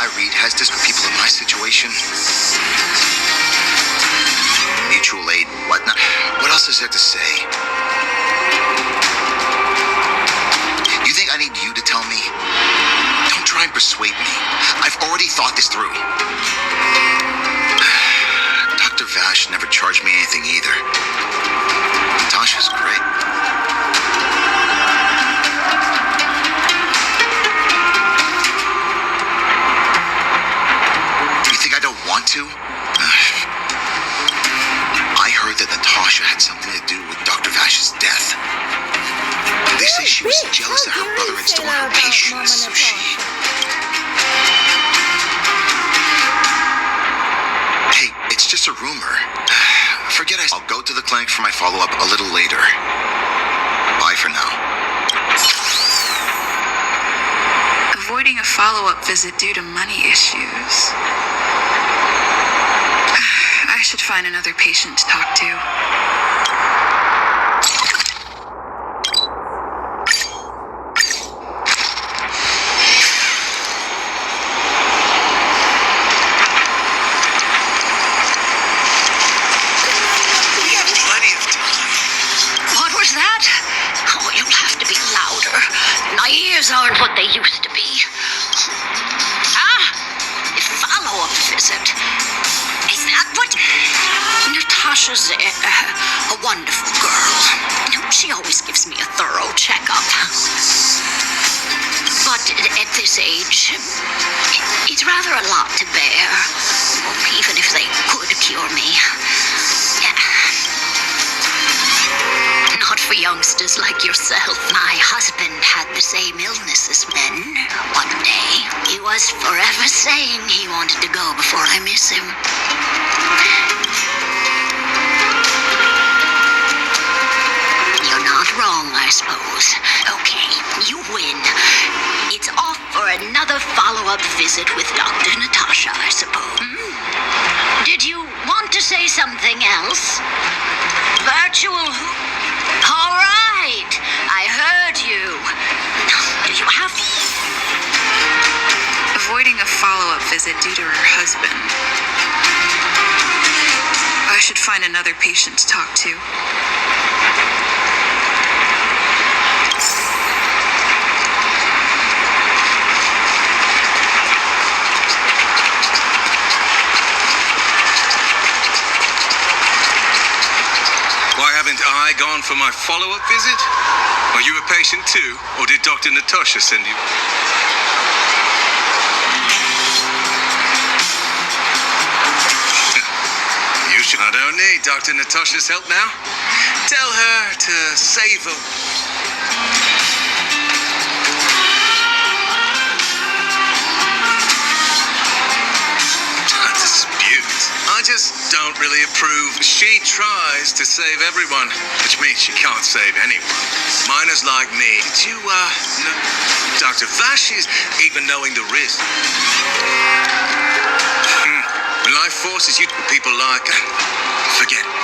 Ty Reed has this with people in my situation. Mutual aid, whatnot. What else is there to say? You think I need you to tell me? Don't try and persuade me. I've already thought this through. Dr. Vash never charged me anything either. Natasha's great. You think I don't want to? I heard that Natasha had something to do with Dr. Vash's death. They say she was jealous that her brother had stolen her patients, so she... Hey, it's just a rumor. Forget I'll go to the clinic for my follow-up a little later. Bye for now. Avoiding a follow-up visit due to money issues. I should find another patient to talk to. Aren't what they used to be. A follow-up visit. Is that what? Natasha's a wonderful girl. She always gives me a thorough checkup. But at this age, it's rather a lot to bear. Even if they could cure me. Not for youngsters like yourself. My husband had the same illness as men. One day, he was forever saying he wanted to go before I miss him. You're not wrong, I suppose. Okay, you win. It's off for another follow-up visit with Dr. Natasha, I suppose. Did you want to say something else? Virtual... All right, I heard you. Do you have... Avoiding a follow-up visit due to her husband. I should find another patient to talk to. I gone for my follow-up visit? Are you a patient too, or did Dr. Natasha send you? You should. I don't need Dr. Natasha's help now. Tell her to save her. I just don't really approve. She tries to save everyone, which means she can't save anyone. Minors like me. Did you, know Dr. Vash is even knowing the risk? When life forces you to people like... Forget it.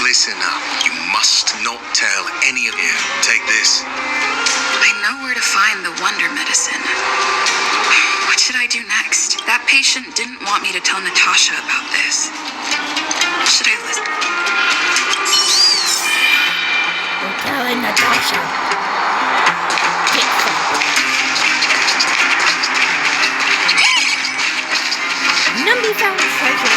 Listen up. You must not tell any of you. Take this. I know where to find the wonder medicine. What should I do next? That patient didn't want me to tell Natasha about this. Should I listen? We're telling Natasha. Number found treasure.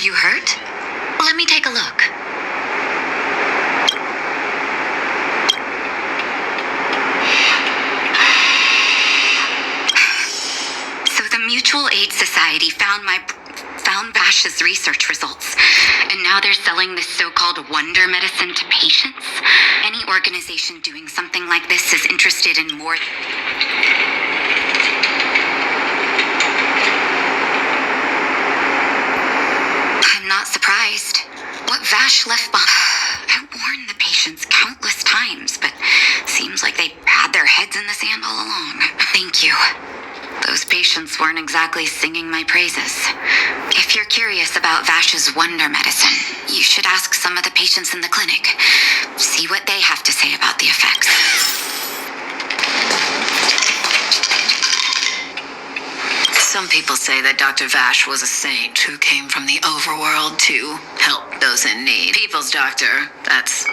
You hurt? Let me take a look. So the Mutual Aid Society found Vash's research results, and now they're selling this so-called wonder medicine to patients. Any organization doing something like this is interested in more... what Vash left behind. I warned the patients countless times, but seems like they had their heads in the sand all along. Thank you. Those patients weren't exactly singing my praises. If you're curious about Vash's wonder medicine, you should ask some of the patients in the clinic. See what they have to say about the effects. Some people say that Dr. Vash was a saint who came from the overworld to help those in need. People's doctor, that's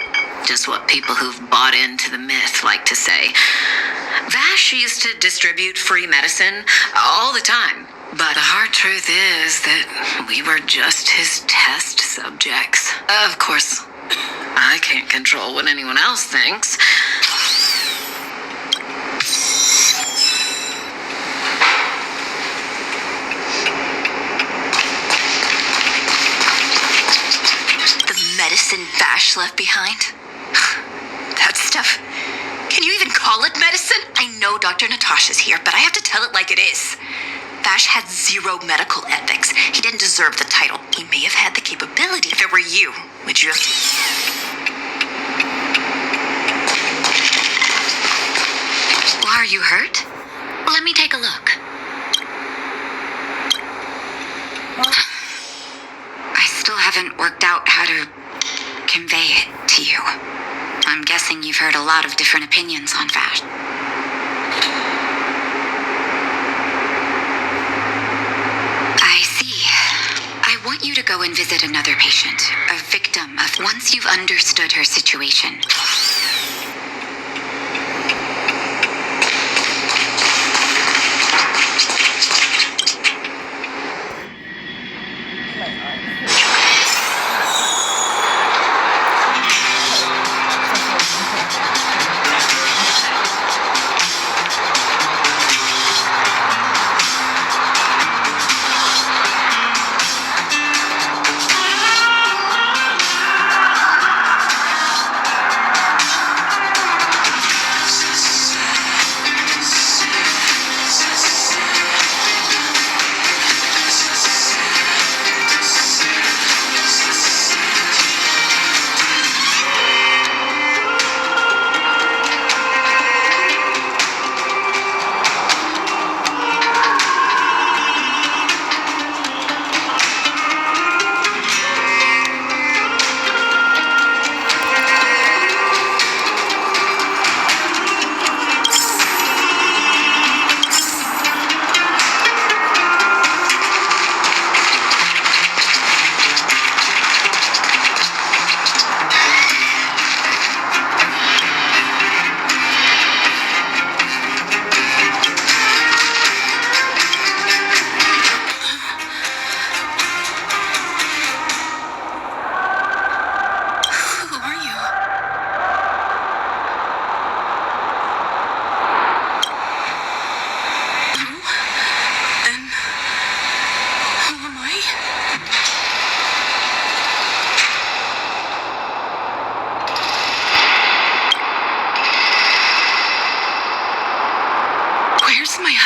just what people who've bought into the myth like to say. Vash used to distribute free medicine all the time. But the hard truth is that we were just his test subjects. Of course, I can't control what anyone else thinks. Medicine Vash left behind? That stuff. Can you even call it medicine? I know Dr. Natasha's here, but I have to tell it like it is. Vash had zero medical ethics. He didn't deserve the title. He may have had the capability. If it were you, would you have... Are you hurt? Let me take a look. I still haven't worked out how to convey it to you. I'm guessing you've heard a lot of different opinions on Vash. I see. I want you to go and visit another patient, a victim of... Once you've understood her situation,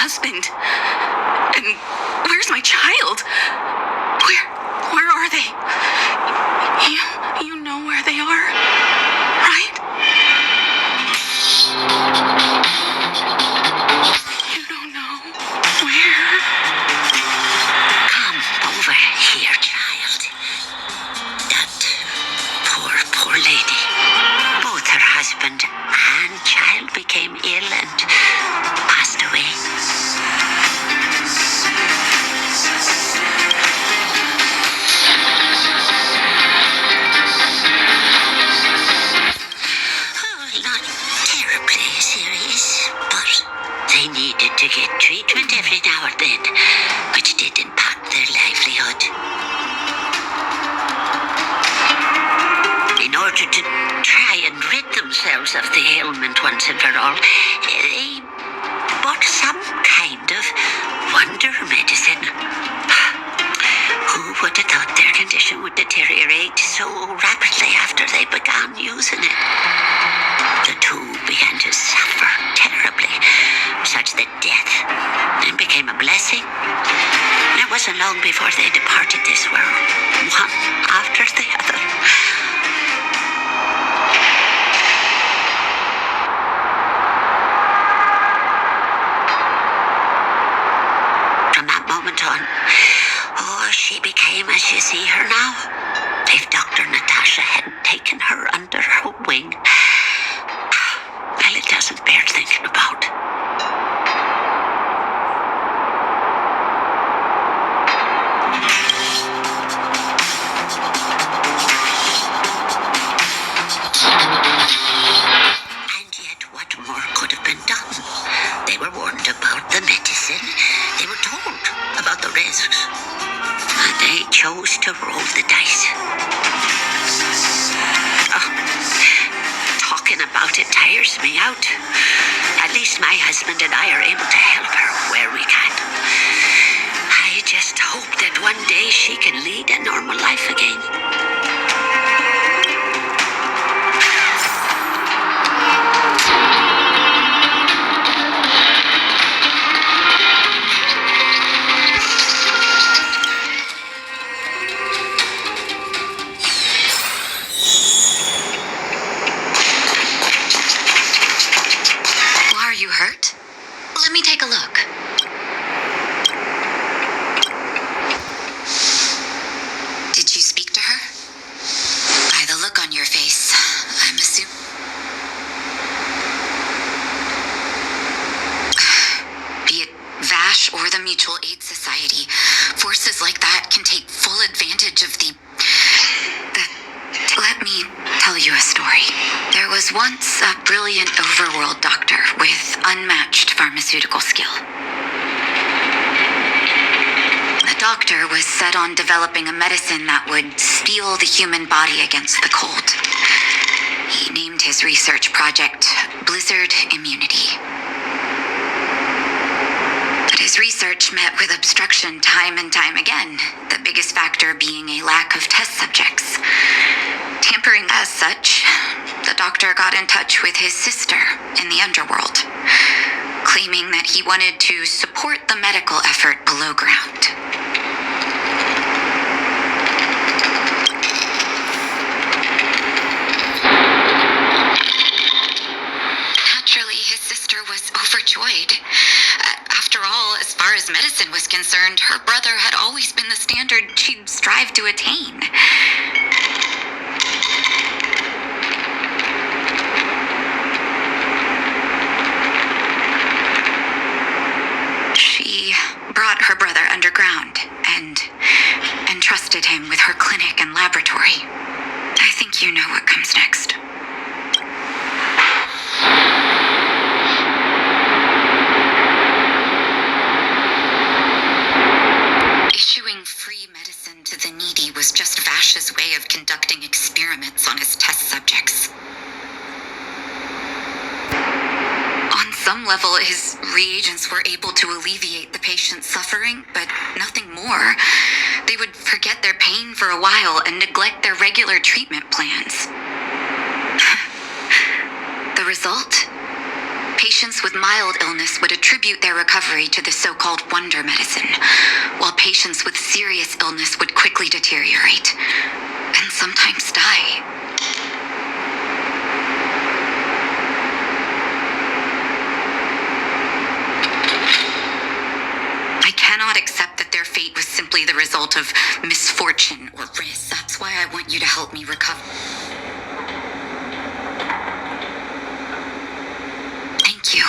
husband? And where's my child? Where are they? You know where they are, right? You don't know where? Come over here, child. That poor lady. Both her husband and child became ill and passed away. Not terribly serious, but they needed to get treatment every now and then, which did impact their livelihood. In order to try and rid themselves of the ailment once and for all, they bought some kind of wonder medicine. Who would have thought their condition would deteriorate so rapidly after they began using it? The two began to suffer terribly, such that death then became a blessing. Now, wasn't long before they departed this world, one after the other. From that moment on, she became as you see her now. If Dr. Natasha hadn't taken her under her wing, well, it doesn't bear thinking about. And yet, what more could have been done? They were warned about the medicine. They were told about the risks. And they chose to roll the dice. Oh, talking about it tires me out. At least my husband and I are able to help her where we can. I just hope that one day she can lead a normal life again. Are you hurt? Let me take a look. Did you speak to her? By the look on your face, I'm assuming... Be it VASH or the Mutual Aid Society, forces like that can take full advantage of the... Let me tell you a story. There was once a brilliant overworld doctor with unmatched pharmaceutical skill. The doctor was set on developing a medicine that would steel the human body against the cold. He named his research project Blizzard Immunity. But his research met with obstruction time and time again, the biggest factor being a lack of test subjects. Tampering as such, the doctor got in touch with his sister in the underworld, claiming that he wanted to support the medical effort below ground. Naturally, his sister was overjoyed. After all, as far as medicine was concerned, her brother had always been the standard she'd strive to attain. Brought her brother underground and entrusted him with her clinic and laboratory. I think you know what comes next. Issuing free medicine to the needy was just Vash's way of conducting experiments on his test subjects. On some level, his reagents were able to alleviate the patient's suffering, but nothing more. They would forget their pain for a while and neglect their regular treatment plans. The result? Patients with mild illness would attribute their recovery to the so-called wonder medicine, while patients with serious illness would quickly deteriorate, and sometimes die. I cannot accept that their fate was simply the result of misfortune or risk. That's why I want you to help me recover. Thank you.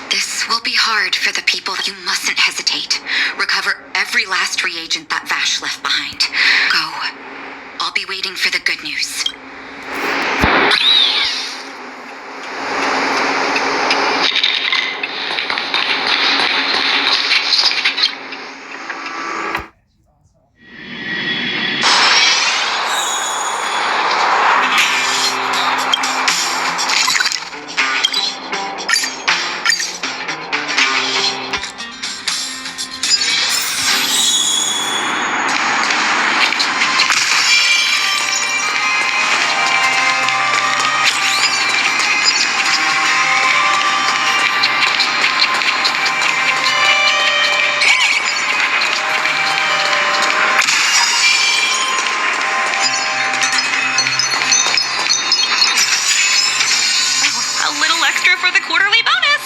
This will be hard for the people. You mustn't hesitate. Recover every last reagent that Vash left behind. Go. I'll be waiting for the good news. register for the quarterly bonus.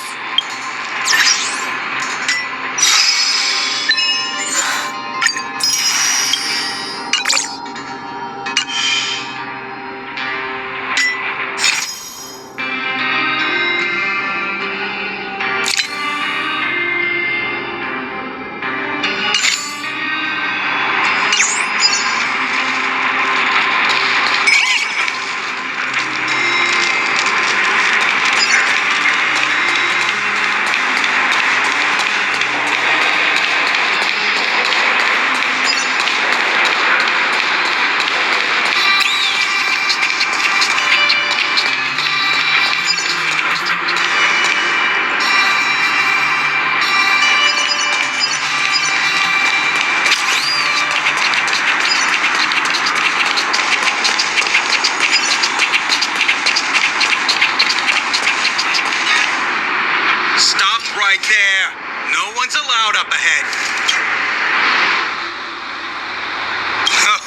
Stop right there. No one's allowed up ahead.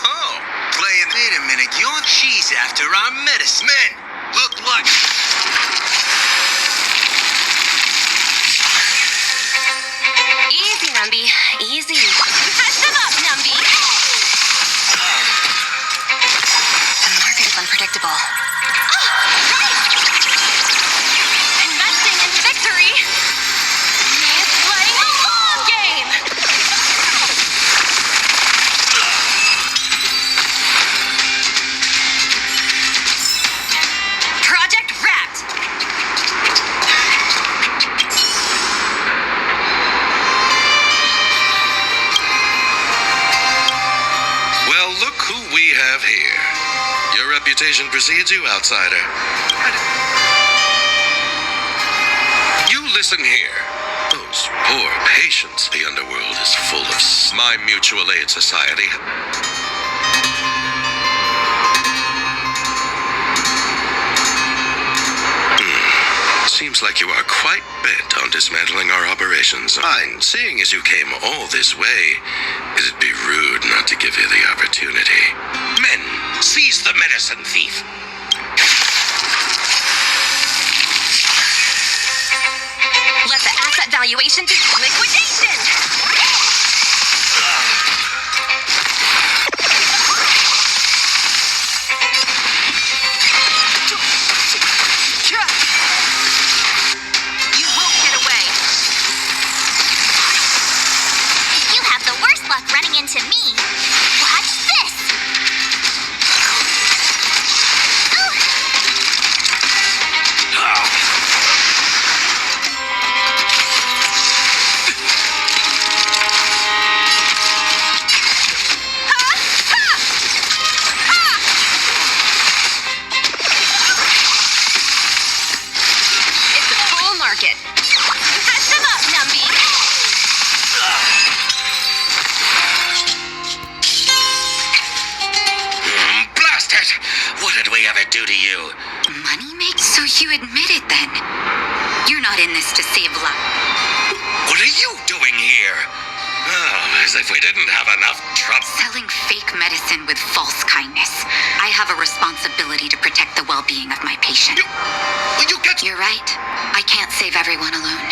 Oh, playing. Wait a minute. She's after our medicine. Men, look like. Easy, Numby. Easy. Catch them up, Numby. The market is unpredictable. Investing in victory means playing a long game. Project wrapped. Well, look who we have here. Your reputation precedes you, outsider. You listen here. Those poor patients. The underworld is full of my mutual aid society. Seems like you are quite bent on dismantling our operations. Fine, seeing as you came all this way, it'd be rude not to give you the opportunity. Men, seize the medicine thief. Let the asset valuation be liquidation. You won't get away. You have the worst luck running into me. Watch this. It's a full market. Catch them up, Numby. Blast it! What did we ever do to you? Money makes? So you admit it then. You're not in this to save lives. What are you doing here? Oh, as if we didn't have enough trouble. Selling fake medicine with false kindness. I have a responsibility to protect the well-being of my patient. You get... You're right. I can't save everyone alone.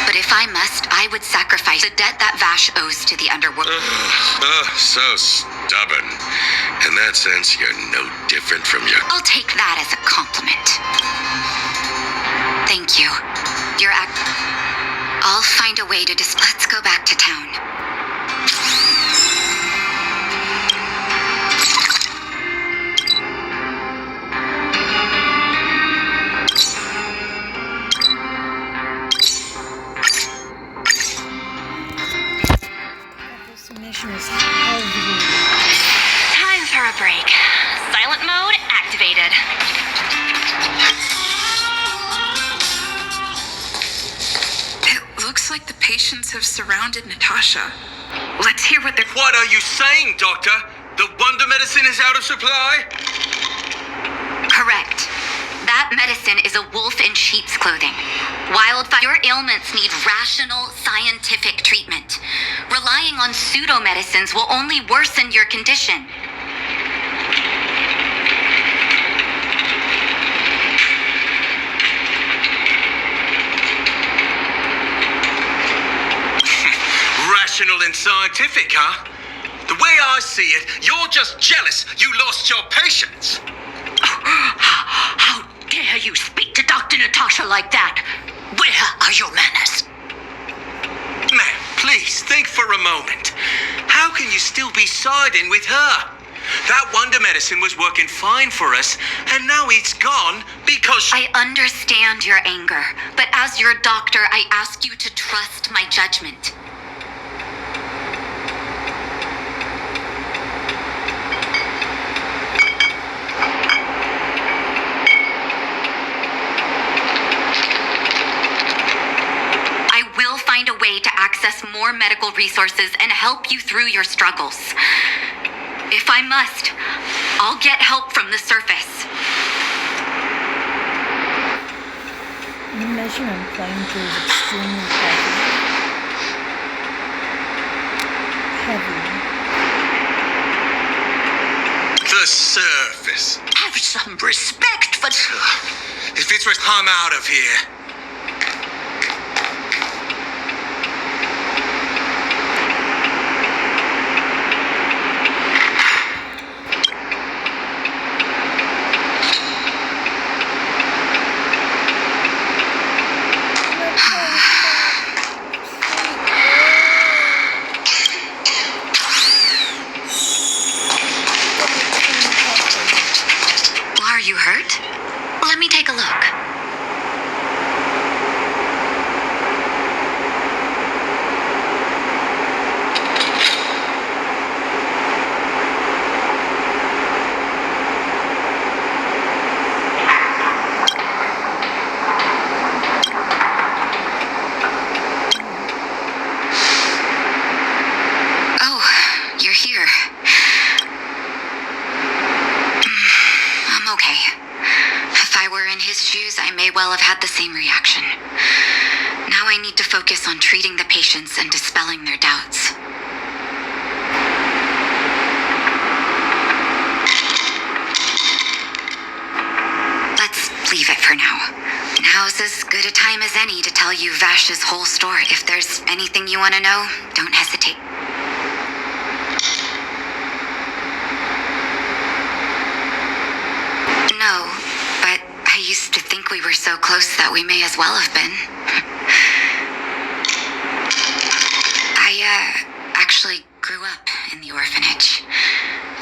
But if I must, I would sacrifice the debt that Vash owes to the underworld. So stubborn. In that sense, you're no different from your... I'll take that as a compliment. Thank you. I'll find a way to Let's go back to town. This mission is heavy. Time for a break. Silent mode activated. It looks like the patients have surrounded Natasha. Let's hear what they're... What are you saying, Doctor? The wonder medicine is out of supply? Correct. That medicine is a wolf in sheep's clothing. Wildfire, your ailments need rational, scientific treatment. Relying on pseudo-medicines will only worsen your condition. scientific, huh? The way I see it, you're just jealous you lost your patients. How dare you speak to Dr. Natasha like that? Where are your manners? Ma'am, please think for a moment. How can you still be siding with her? That wonder medicine was working fine for us, and now it's gone because... I understand your anger, but as your doctor, I ask you to trust my judgment. I will find a way to access more medical resources and help you through your struggles. If I must, I'll get help from the surface. The measurement point is extremely heavy. The surface. Have some respect for... If it's worth, I'm out of here. Are you hurt? Let me take a look. Oh, you're here. I'm okay. If I were in his shoes, I may well have had the same reaction. Now I need to focus on treating the patients and dispelling their doubts. Let's leave it for now. Now's as good a time as any to tell you Vash's whole story. If there's anything you want to know, don't hesitate. No, but I used to think we were so close that we may as well have been. I actually grew up in the orphanage.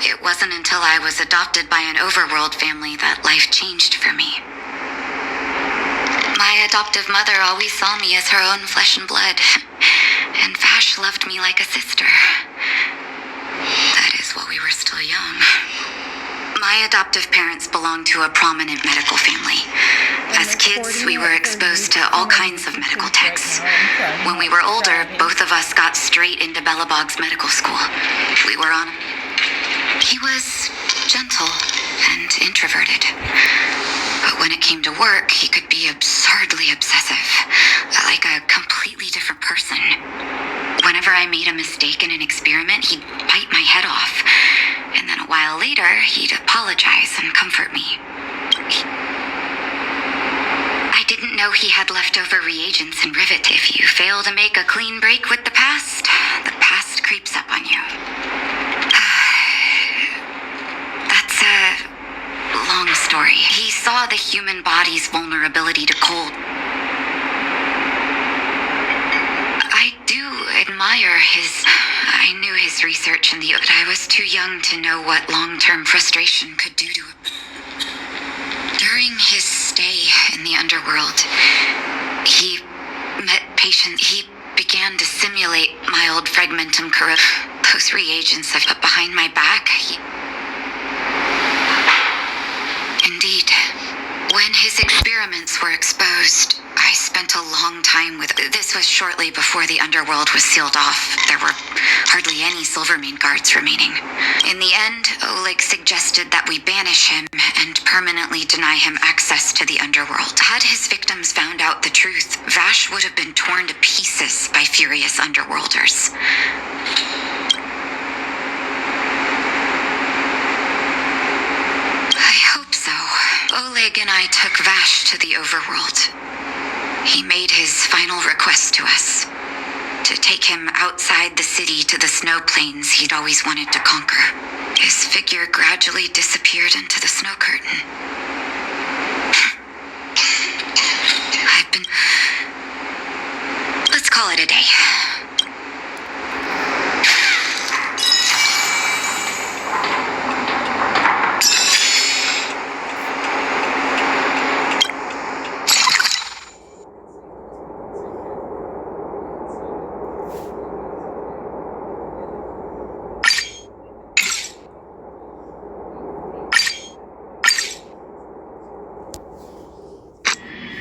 It wasn't until I was adopted by an overworld family that life changed for me. My adoptive mother always saw me as her own flesh and blood, and Vash loved me like a sister. That is while we were still young. My adoptive parents belonged to a prominent medical family. As kids, we were exposed to all kinds of medical texts. When we were older, both of us got straight into Bellabog's medical school. We were on... He was gentle and introverted. But when it came to work, he could be absurdly obsessive, like a completely different person. Whenever I made a mistake in an experiment, he'd bite my head off. And then a while later, he'd apologize and comfort me. I didn't know he had leftover reagents and rivet. If you fail to make a clean break with the past creeps up on you. That's a long story. He saw the human body's vulnerability to cold. I do admire I knew his research in but I was too young to know what long-term frustration could do to him. During his stay in the underworld, he met patients. He began to simulate mild fragmentum corruption. Those reagents have put behind my back. Indeed. When his experiments were exposed, I spent a long time with... This was shortly before the underworld was sealed off. There were hardly any Silvermane guards remaining. In the end, Oleg suggested that we banish him and permanently deny him access to the underworld. Had his victims found out the truth, Vash would have been torn to pieces by furious underworlders. I hope so. Oleg and I took Vash to the overworld. He made his final request to us, to to take him outside the city to the snow plains he'd always wanted to conquer. His figure gradually disappeared into the snow curtain. I've been... Let's call it a day.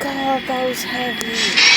God, that was heavy.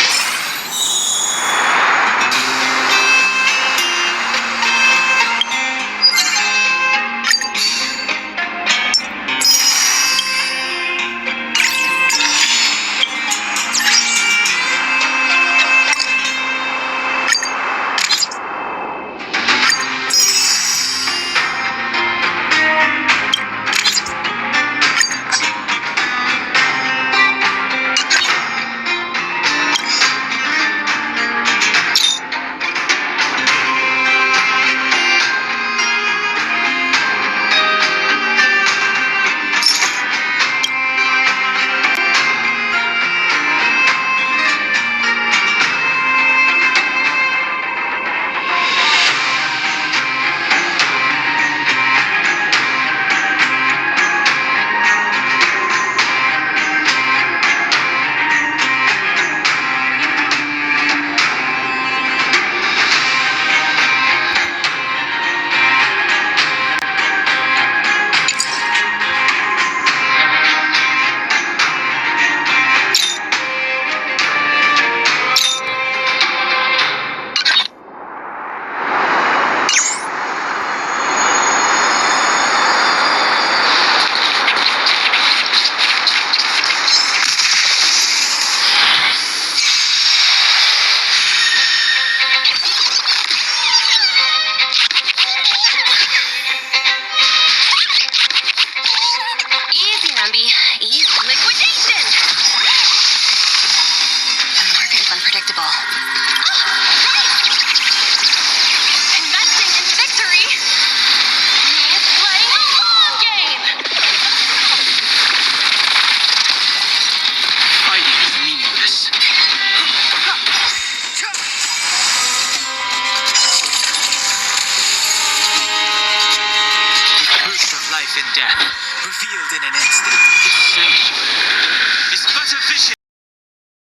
Death, revealed in an